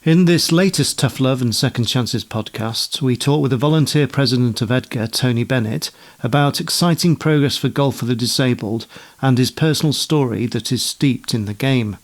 In this latest Tough Love and Second Chances podcast, we talk with the volunteer president of EDGA, Tony Bennett, about exciting progress for golf for the disabled and his personal story that is steeped in the game.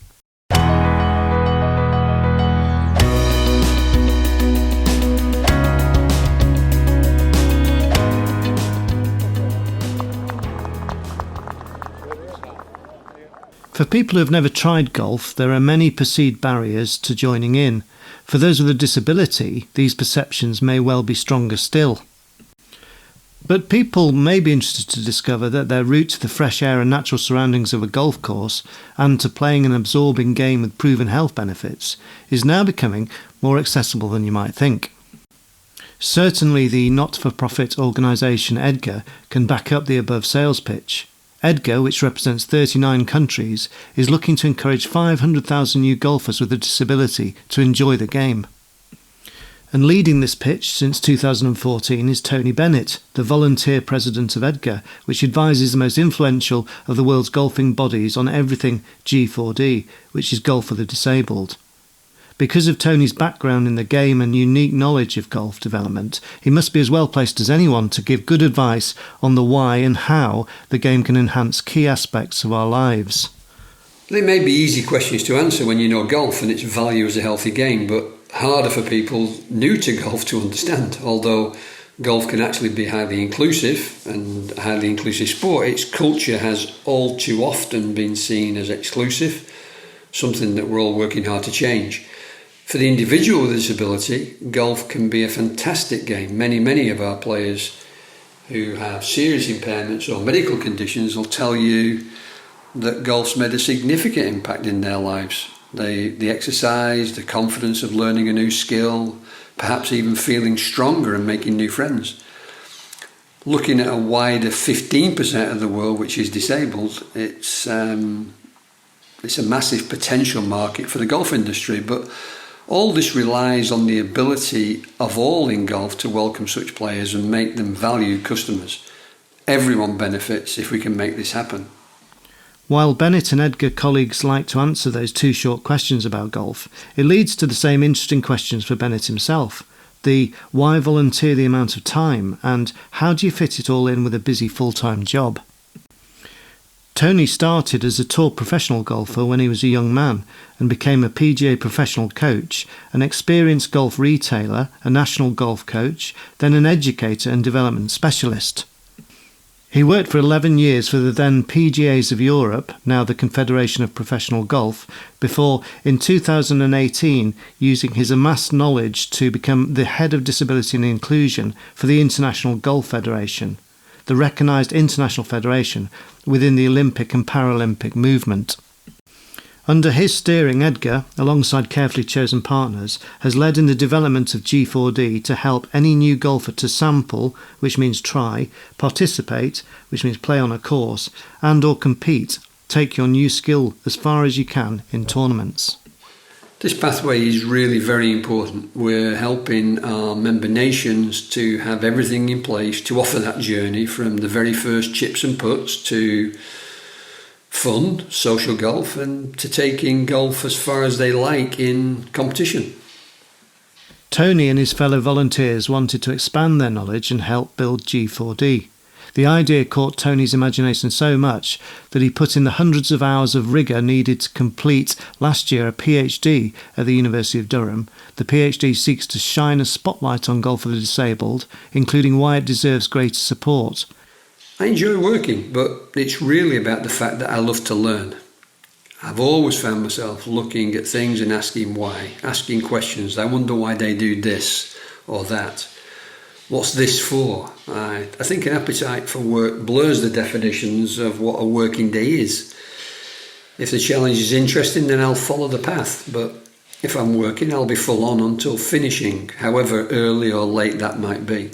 For people who have never tried golf, there are many perceived barriers to joining in. For those with a disability, these perceptions may well be stronger still. But people may be interested to discover that their route to the fresh air and natural surroundings of a golf course and to playing an absorbing game with proven health benefits is now becoming more accessible than you might think. Certainly the not-for-profit organisation EDGA can back up the above sales pitch. EDGA, which represents 39 countries, is looking to encourage 500,000 new golfers with a disability to enjoy the game. And leading this pitch since 2014 is Tony Bennett, the volunteer president of EDGA, which advises the most influential of the world's golfing bodies on everything G4D, which is golf for the disabled. Because of Tony's background in the game and unique knowledge of golf development, he must be as well placed as anyone to give good advice on the why and how the game can enhance key aspects of our lives. They may be easy questions to answer when you know golf and its value as a healthy game, but harder for people new to golf to understand. Although golf can actually be highly inclusive and a highly inclusive sport, its culture has all too often been seen as exclusive, something that we're all working hard to change. For the individual with a disability, golf can be a fantastic game. Many of our players who have serious impairments or medical conditions will tell you that golf's made a significant impact in their lives. The exercise, the confidence of learning a new skill, perhaps even feeling stronger and making new friends. Looking at a wider 15% of the world which is disabled, it's a massive potential market for the golf industry, but all this relies on the ability of all in golf to welcome such players and make them valued customers. Everyone benefits if we can make this happen. While Bennett and EDGA colleagues like to answer those two short questions about golf, it leads to the same interesting questions for Bennett himself. The why volunteer the amount of time and how do you fit it all in with a busy full-time job? Tony started as a tour professional golfer when he was a young man and became a PGA professional coach, an experienced golf retailer, a national golf coach, then an educator and development specialist. He worked for 11 years for the then PGAs of Europe, now the Confederation of Professional Golf, before in 2018 using his amassed knowledge to become the head of disability and inclusion for the International Golf Federation, the recognised international federation within the Olympic and Paralympic movement. Under his steering, EDGA, alongside carefully chosen partners, has led in the development of G4D to help any new golfer to sample, which means try, participate, which means play on a course, and or compete, take your new skill as far as you can in tournaments. This pathway is really very important. We're helping our member nations to have everything in place to offer that journey from the very first chips and putts to fun, social golf, and to taking golf as far as they like in competition. Tony and his fellow volunteers wanted to expand their knowledge and help build G4D. The idea caught Tony's imagination so much that he put in the hundreds of hours of rigour needed to complete last year a PhD at the University of Durham. The PhD seeks to shine a spotlight on golf for the disabled, including why it deserves greater support. I enjoy working, but it's really about the fact that I love to learn. I've always found myself looking at things and asking why, asking questions. I wonder why they do this or that. What's this for? I think an appetite for work blurs the definitions of what a working day is. If the challenge is interesting, then I'll follow the path. But if I'm working, I'll be full on until finishing, however early or late that might be.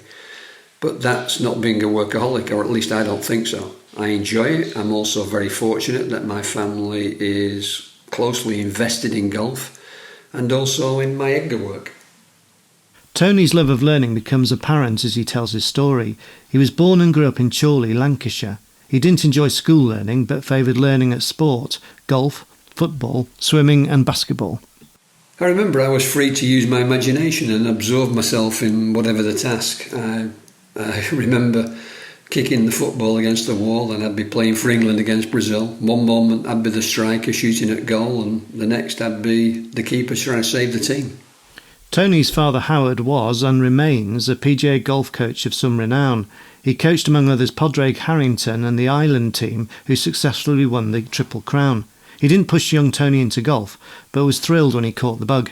But that's not being a workaholic, or at least I don't think so. I enjoy it. I'm also very fortunate that my family is closely invested in golf and also in my EDGA work. Tony's love of learning becomes apparent as he tells his story. He was born and grew up in Chorley, Lancashire. He didn't enjoy school learning, but favoured learning at sport, golf, football, swimming and basketball. I remember I was free to use my imagination and absorb myself in whatever the task. I remember kicking the football against the wall, and I'd be playing for England against Brazil. One moment I'd be the striker shooting at goal, and the next I'd be the keeper trying to save the team. Tony's father Howard was, and remains, a PGA golf coach of some renown. He coached among others Padraig Harrington and the Ireland team, who successfully won the Triple Crown. He didn't push young Tony into golf, but was thrilled when he caught the bug.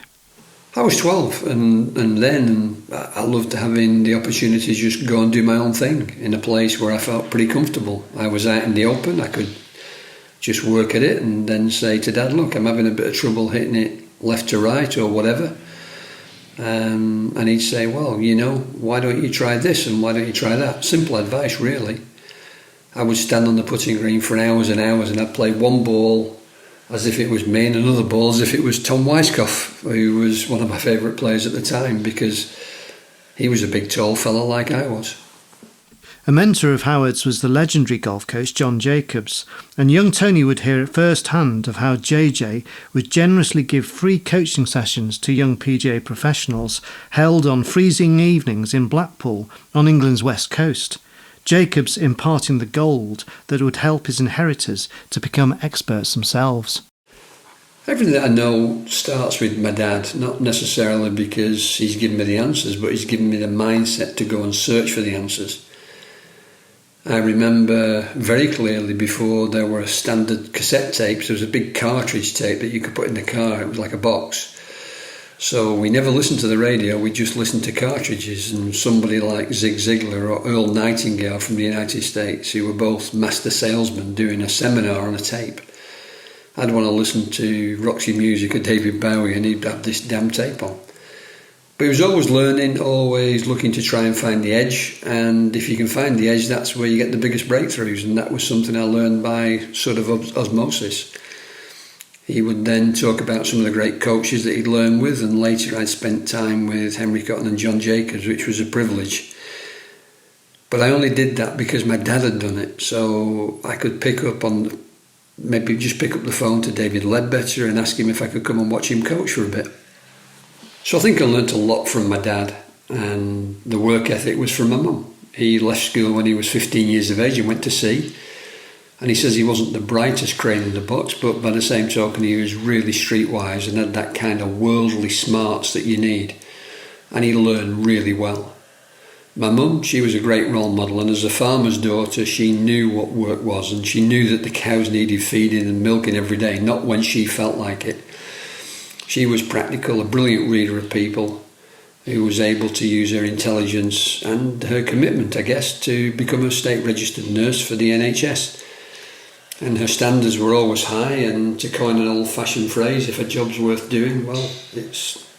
I was 12, and then I loved having the opportunity to just go and do my own thing in a place where I felt pretty comfortable. I was out in the open, I could just work at it and then say to Dad, look, I'm having a bit of trouble hitting it left to right or whatever. And he'd say, well, why don't you try this and why don't you try that? Simple advice, really. I would stand on the putting green for hours and hours, and I'd play one ball as if it was me and another ball as if it was Tom Weiskopf, who was one of my favourite players at the time, because he was a big tall fella like I was. A mentor of Howard's was the legendary golf coach John Jacobs, and young Tony would hear at first hand of how JJ would generously give free coaching sessions to young PGA professionals held on freezing evenings in Blackpool on England's west coast. Jacobs imparting the gold that would help his inheritors to become experts themselves. Everything that I know starts with my dad, not necessarily because he's given me the answers, but he's given me the mindset to go and search for the answers. I remember very clearly before there were standard cassette tapes, there was a big cartridge tape that you could put in the car. It was like a box. So we never listened to the radio, we just listened to cartridges, and somebody like Zig Ziglar or Earl Nightingale from the United States, who were both master salesmen doing a seminar on a tape. I'd want to listen to Roxy Music or David Bowie, and he'd have this damn tape on. But he was always learning, always looking to try and find the edge, and if you can find the edge, that's where you get the biggest breakthroughs, and that was something I learned by sort of osmosis. He would then talk about some of the great coaches that he'd learned with, and later I'd spent time with Henry Cotton and John Jacobs, which was a privilege. But I only did that because my dad had done it, so I could pick up the phone to David Ledbetter and ask him if I could come and watch him coach for a bit. So I think I learnt a lot from my dad, and the work ethic was from my mum. He left school when he was 15 years of age and went to sea. And he says he wasn't the brightest crane in the box, but by the same token, he was really streetwise and had that kind of worldly smarts that you need. And he learned really well. My mum, she was a great role model, and as a farmer's daughter, she knew what work was, and she knew that the cows needed feeding and milking every day, not when she felt like it. She was practical, a brilliant reader of people, who was able to use her intelligence and her commitment, I guess, to become a state-registered nurse for the NHS. And her standards were always high, and to coin an old-fashioned phrase, if a job's worth doing, well, it's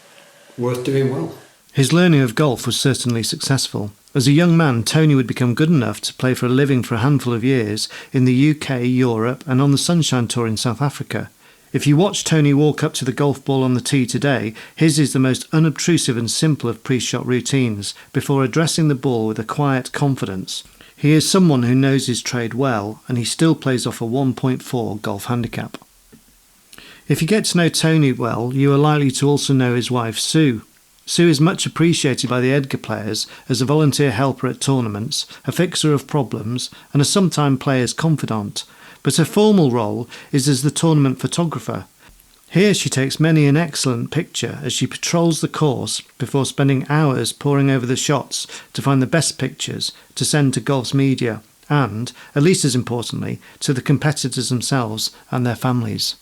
worth doing well. His learning of golf was certainly successful. As a young man, Tony would become good enough to play for a living for a handful of years in the UK, Europe, and on the Sunshine Tour in South Africa. If you watch Tony walk up to the golf ball on the tee today, his is the most unobtrusive and simple of pre-shot routines, before addressing the ball with a quiet confidence. He is someone who knows his trade well, and he still plays off a 1.4 golf handicap. If you get to know Tony well, you are likely to also know his wife Sue. Sue is much appreciated by the EDGA players as a volunteer helper at tournaments, a fixer of problems, and a sometime player's confidant, but her formal role is as the tournament photographer. Here she takes many an excellent picture as she patrols the course before spending hours poring over the shots to find the best pictures to send to golf's media and, at least as importantly, to the competitors themselves and their families.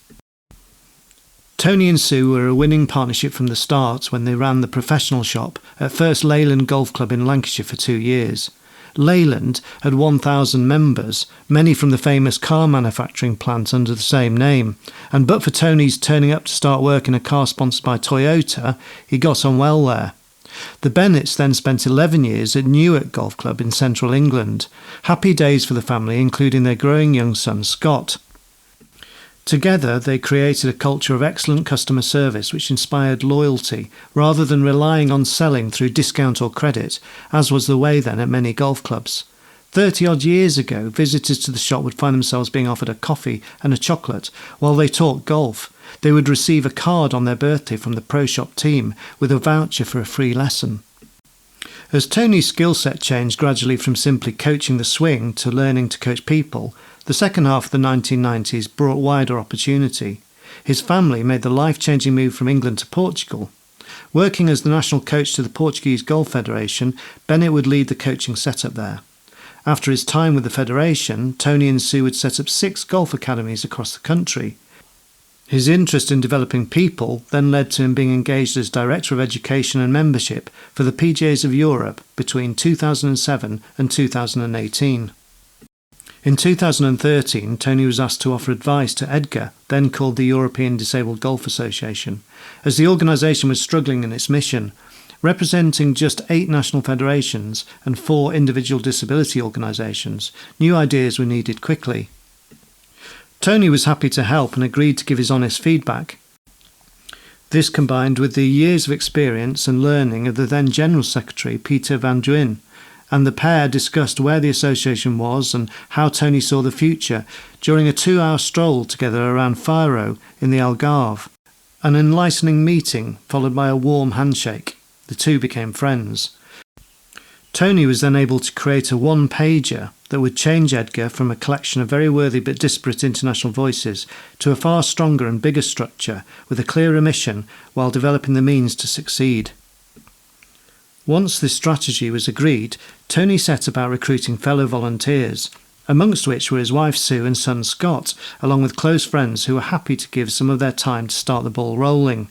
Tony and Sue were a winning partnership from the start when they ran the professional shop at First Leyland Golf Club in Lancashire for 2 years. Leyland had 1,000 members, many from the famous car manufacturing plant under the same name, and but for Tony's turning up to start work in a car sponsored by Toyota, he got on well there. The Bennetts then spent 11 years at Newark Golf Club in central England. Happy days for the family, including their growing young son Scott. Together, they created a culture of excellent customer service which inspired loyalty, rather than relying on selling through discount or credit, as was the way then at many golf clubs. 30-odd years ago, visitors to the shop would find themselves being offered a coffee and a chocolate while they talked golf, they would receive a card on their birthday from the Pro Shop team with a voucher for a free lesson. As Tony's skill set changed gradually from simply coaching the swing to learning to coach people, the second half of the 1990s brought wider opportunity. His family made the life-changing move from England to Portugal. Working as the national coach to the Portuguese Golf Federation, Bennett would lead the coaching setup there. After his time with the federation, Tony and Sue would set up 6 golf academies across the country. His interest in developing people then led to him being engaged as Director of Education and Membership for the PGAs of Europe between 2007 and 2018. In 2013, Tony was asked to offer advice to EDGA, then called the European Disabled Golf Association, as the organisation was struggling in its mission. Representing just 8 national federations and 4 individual disability organisations, new ideas were needed quickly. Tony was happy to help and agreed to give his honest feedback. This combined with the years of experience and learning of the then General Secretary, Peter van Duin, and the pair discussed where the association was and how Tony saw the future during a 2-hour stroll together around Faro in the Algarve. An enlightening meeting followed by a warm handshake. The two became friends. Tony was then able to create a one-pager that would change EDGA from a collection of very worthy but disparate international voices to a far stronger and bigger structure with a clearer mission while developing the means to succeed. Once this strategy was agreed, Tony set about recruiting fellow volunteers, amongst which were his wife Sue and son Scott, along with close friends who were happy to give some of their time to start the ball rolling.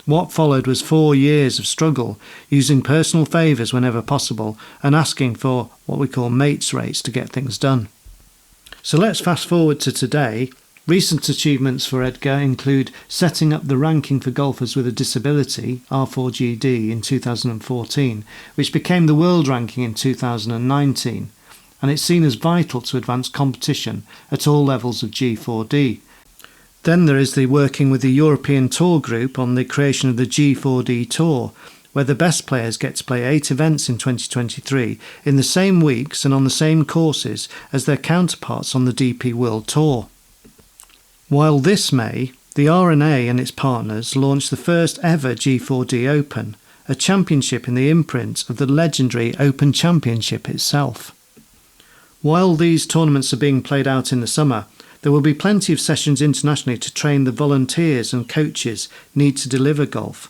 What followed was 4 years of struggle, using personal favours whenever possible and asking for what we call mates rates to get things done. So let's fast forward to today. Recent achievements for EDGA include setting up the ranking for golfers with a disability, R4GD, in 2014, which became the world ranking in 2019, and it's seen as vital to advance competition at all levels of G4D. Then there is the working with the European Tour Group on the creation of the G4D Tour, where the best players get to play 8 events in 2023 in the same weeks and on the same courses as their counterparts on the DP World Tour. While this May, the R&A and its partners launched the first ever G4D Open, a championship in the imprint of the legendary Open Championship itself. While these tournaments are being played out in the summer, there will be plenty of sessions internationally to train the volunteers and coaches need to deliver golf,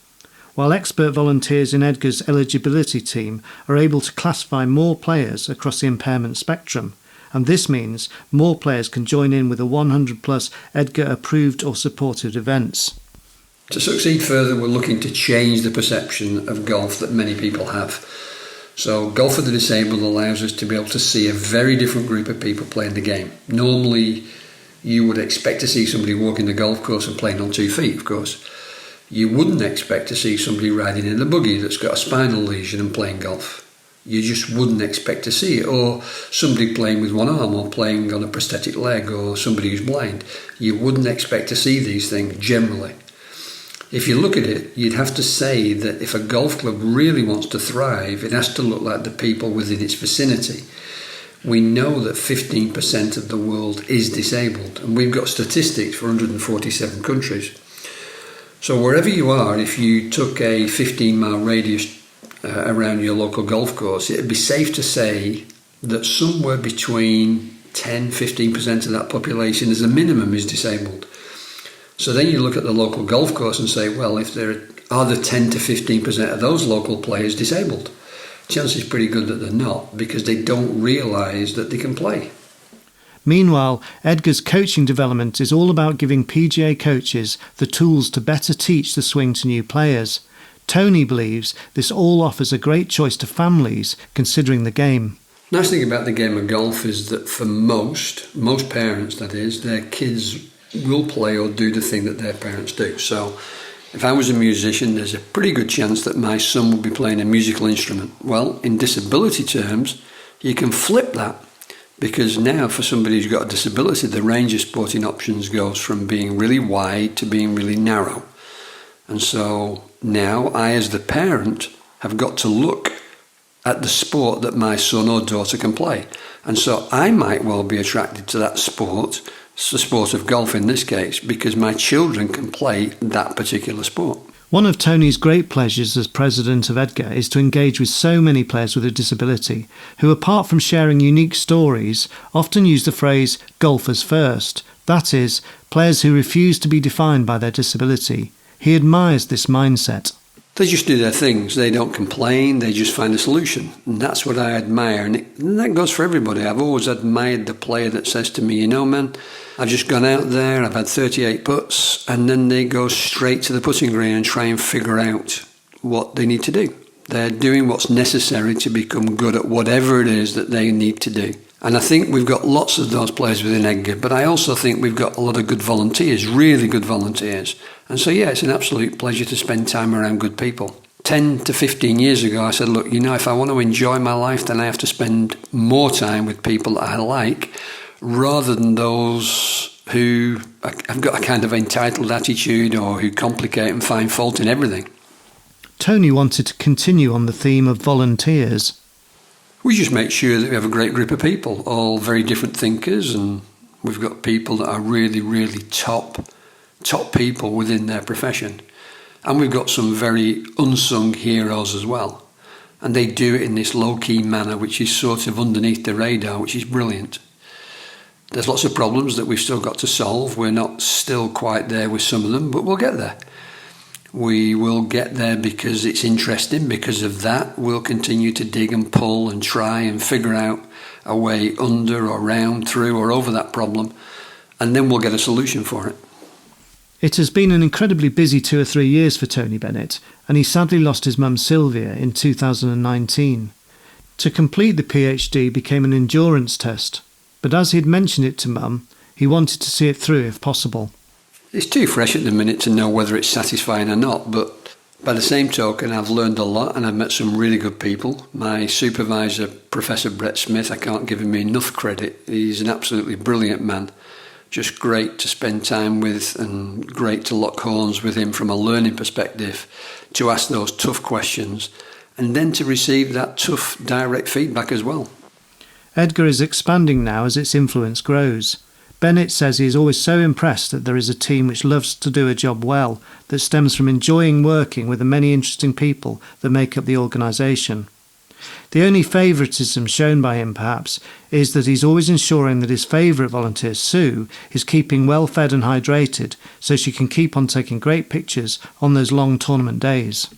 while expert volunteers in EDGA's eligibility team are able to classify more players across the impairment spectrum, and this means more players can join in with the 100+ EDGA approved or supported events. To succeed further, we're looking to change the perception of golf that many people have. So Golf for the Disabled allows us to be able to see a very different group of people playing the game. Normally, you would expect to see somebody walking the golf course and playing on 2 feet, of course. You wouldn't expect to see somebody riding in a buggy that's got a spinal lesion and playing golf. You just wouldn't expect to see it. Or somebody playing with one arm or playing on a prosthetic leg or somebody who's blind. You wouldn't expect to see these things generally. If you look at it, you'd have to say that if a golf club really wants to thrive, it has to look like the people within its vicinity. We know that 15% of the world is disabled, and we've got statistics for 147 countries. So wherever you are, if you took a 15-mile radius around your local golf course, it'd be safe to say that somewhere between 10-15% of that population as a minimum is disabled. So then you look at the local golf course and say, well, if there are the 10 to 15% of those local players disabled, chances pretty good that they're not, because they don't realise that they can play. Meanwhile, EDGA's coaching development is all about giving PGA coaches the tools to better teach the swing to new players. Tony believes this all offers a great choice to families considering the game. Nice thing about the game of golf is that for most parents, that is, their kids will play or do the thing that their parents do. So if I was a musician, there's a pretty good chance that my son would be playing a musical instrument. Well, in disability terms, you can flip that, because now for somebody who's got a disability, the range of sporting options goes from being really wide to being really narrow. And so now I, as the parent, have got to look at the sport that my son or daughter can play. And so I might well be attracted to that sport the sport of golf in this case, because my children can play that particular sport. One of Tony's great pleasures as president of EDGA is to engage with so many players with a disability who, apart from sharing unique stories, often use the phrase golfers first. That is, players who refuse to be defined by their disability. He admires this mindset. They just do their things. They don't complain. They just find a solution. And that's what I admire. And that goes for everybody. I've always admired the player that says to me, you know, man, I've just gone out there, I've had 38 putts, and then they go straight to the putting green and try and figure out what they need to do. They're doing what's necessary to become good at whatever it is that they need to do. And I think we've got lots of those players within EDGA, but I also think we've got a lot of good volunteers, really good volunteers. And so, yeah, it's an absolute pleasure to spend time around good people. 10 to 15 years ago, I said, look, you know, if I want to enjoy my life, then I have to spend more time with people that I like, rather than those who have got a kind of entitled attitude or who complicate and find fault in everything. Tony wanted to continue on the theme of volunteers. We just make sure that we have a great group of people, all very different thinkers, and we've got people that are really, really top people within their profession. And we've got some very unsung heroes as well. And they do it in this low-key manner, which is sort of underneath the radar, which is brilliant. There's lots of problems that we've still got to solve. We're not still quite there with some of them, but we'll get there. We will get there because it's interesting. Because of that, we'll continue to dig and pull and try and figure out a way under or round, through or over that problem, and then we'll get a solution for it. It has been an incredibly busy 2 or 3 years for Tony Bennett, and he sadly lost his mum Sylvia in 2019. To complete the PhD became an endurance test, but as he'd mentioned it to Mum, he wanted to see it through if possible. It's too fresh at the minute to know whether it's satisfying or not, but by the same token, I've learned a lot and I've met some really good people. My supervisor, Professor Brett Smith, I can't give him enough credit. He's an absolutely brilliant man. Just great to spend time with and great to lock horns with him from a learning perspective, to ask those tough questions and then to receive that tough direct feedback as well. EDGA is expanding now as its influence grows. Bennett says he is always so impressed that there is a team which loves to do a job well, that stems from enjoying working with the many interesting people that make up the organisation. The only favouritism shown by him, perhaps, is that he's always ensuring that his favourite volunteer, Sue, is keeping well fed and hydrated so she can keep on taking great pictures on those long tournament days.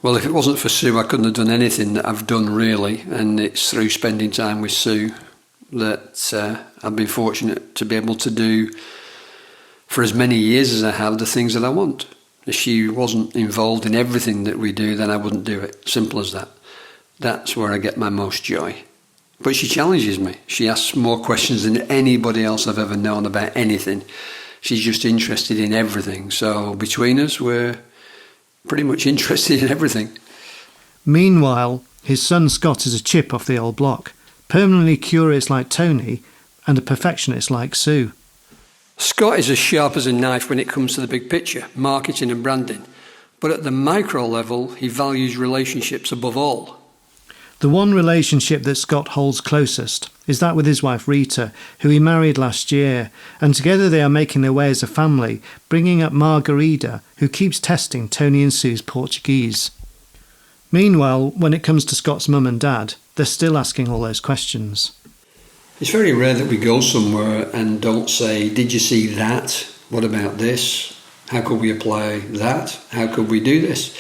Well, if it wasn't for Sue, I couldn't have done anything that I've done, really, and it's through spending time with Sue that I've been fortunate to be able to do for as many years as I have the things that I want. If she wasn't involved in everything that we do, then I wouldn't do it. Simple as that. That's where I get my most joy. But she challenges me. She asks more questions than anybody else I've ever known about anything. She's just interested in everything. So between us, we're pretty much interested in everything. Meanwhile, his son Scott is a chip off the old block, permanently curious like Tony and a perfectionist like Sue. Scott is as sharp as a knife when it comes to the big picture, marketing and branding. But at the micro level, he values relationships above all. The one relationship that Scott holds closest is that with his wife Rita, who he married last year, and together they are making their way as a family, bringing up Margarida, who keeps testing Tony and Sue's Portuguese. Meanwhile, when it comes to Scott's mum and dad, they're still asking all those questions. It's very rare that we go somewhere and don't say, did you see that? What about this? How could we apply that? How could we do this?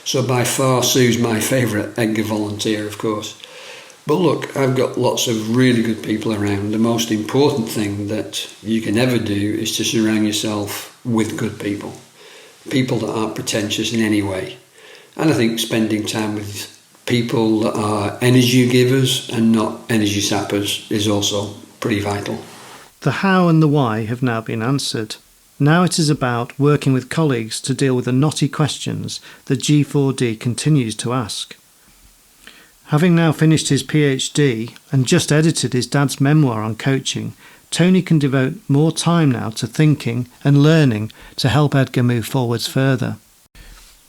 So by far, Sue's my favourite EDGA volunteer, of course. But look, I've got lots of really good people around. The most important thing that you can ever do is to surround yourself with good people. People that aren't pretentious in any way. And I think spending time with people that are energy givers and not energy sappers is also pretty vital. The how and the why have now been answered. Now it is about working with colleagues to deal with the knotty questions that G4D continues to ask. Having now finished his PhD and just edited his dad's memoir on coaching, Tony can devote more time now to thinking and learning to help EDGA move forwards further.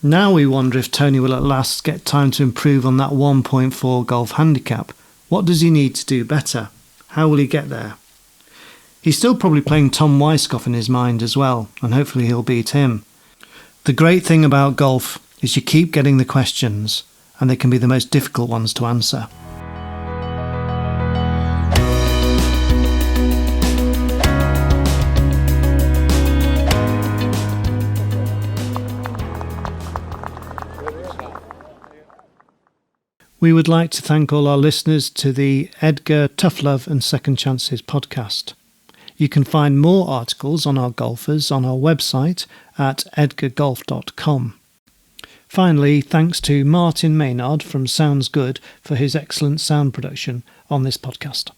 Now we wonder if Tony will at last get time to improve on that 1.4 golf handicap. What does he need to do better? How will he get there? He's still probably playing Tom Weiskopf in his mind as well, and hopefully he'll beat him. The great thing about golf is you keep getting the questions, and they can be the most difficult ones to answer. We would like to thank all our listeners to the EDGA Tough Love and Second Chances podcast. You can find more articles on our golfers on our website at edgargolf.com. Finally, thanks to Martin Maynard from Sounds Good for his excellent sound production on this podcast.